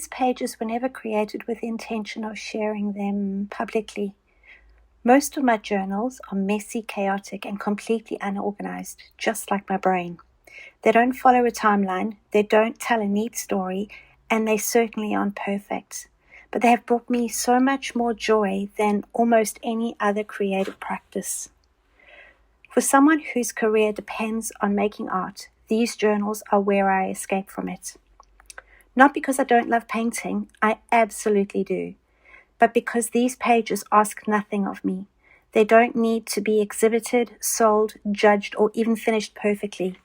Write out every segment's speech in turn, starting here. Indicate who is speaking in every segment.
Speaker 1: these pages were never created with the intention of sharing them publicly. Most of my journals are messy, chaotic, and completely unorganized, just like my brain. They don't follow a timeline, they don't tell a neat story, and they certainly aren't perfect. But they have brought me so much more joy than almost any other creative practice. For someone whose career depends on making art, these journals are where I escape from it. Not because I don't love painting, I absolutely do, but because these pages ask nothing of me. They don't need to be exhibited, sold, judged, or even finished perfectly.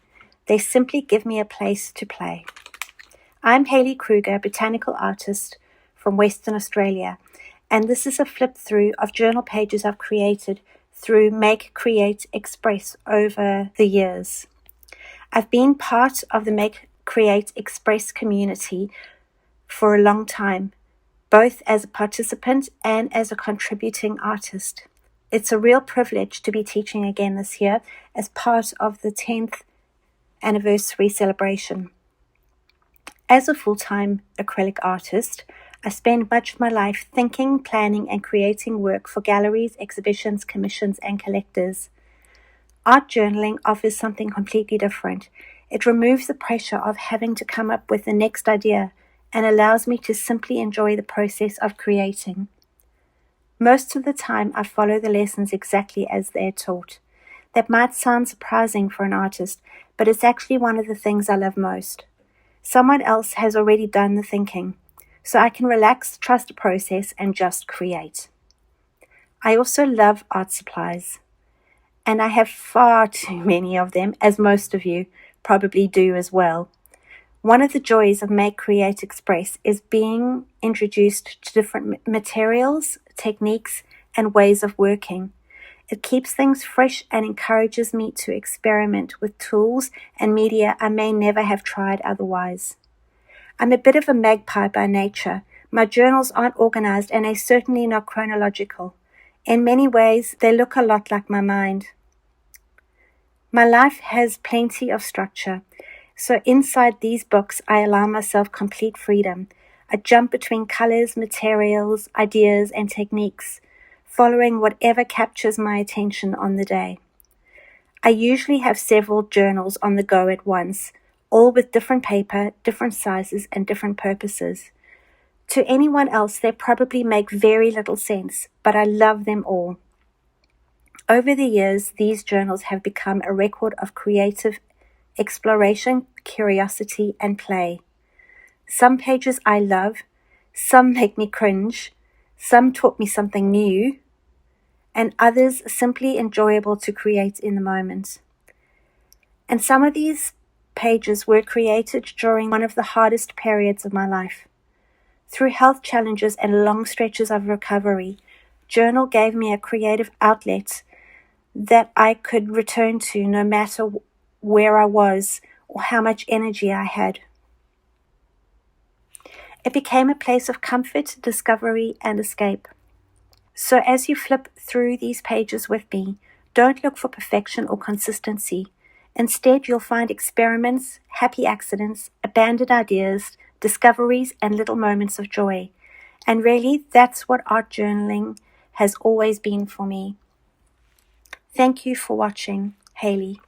Speaker 1: They simply give me a place to play. I'm Hayley Kruger, botanical artist from Western Australia, and this is a flip through of journal pages I've created through Make, Create, Express over the years. I've been part of the Make, Create, Express community for a long time, both as a participant and as a contributing artist. It's a real privilege to be teaching again this year as part of the 10th anniversary celebration. As a full-time acrylic artist, I spend much of my life thinking, planning, and creating work for galleries, exhibitions, commissions, and collectors. Art journaling offers something completely different. It removes the pressure of having to come up with the next idea and allows me to simply enjoy the process of creating. Most of the time, I follow the lessons exactly as they're taught. That might sound surprising for an artist, but it's actually one of the things I love most. Someone else has already done the thinking, so I can relax, trust the process, and just create. I also love art supplies, and I have far too many of them, as most of you probably do as well. One of the joys of Make, Create, Express is being introduced to different materials, techniques, and ways of working. It keeps things fresh and encourages me to experiment with tools and media I may never have tried otherwise. I'm a bit of a magpie by nature. My journals aren't organized and they're certainly not chronological. In many ways, they look a lot like my mind. My life has plenty of structure, so inside these books I allow myself complete freedom. I jump between colors, materials, ideas, and techniques, following whatever captures my attention on the day. I usually have several journals on the go at once, all with different paper, different sizes, and different purposes. To anyone else, they probably make very little sense, but I love them all. Over the years, these journals have become a record of creative exploration, curiosity, and play. Some pages I love, some make me cringe, some taught me something new, and others simply enjoyable to create in the moment. And some of these pages were created during one of the hardest periods of my life. Through health challenges and long stretches of recovery, journal gave me a creative outlet that I could return to no matter where I was or how much energy I had. It became a place of comfort, discovery, and escape. So as you flip through these pages with me, don't look for perfection or consistency. Instead, you'll find experiments, happy accidents, abandoned ideas, discoveries, and little moments of joy. And really, that's what art journaling has always been for me. Thank you for watching. Hayley.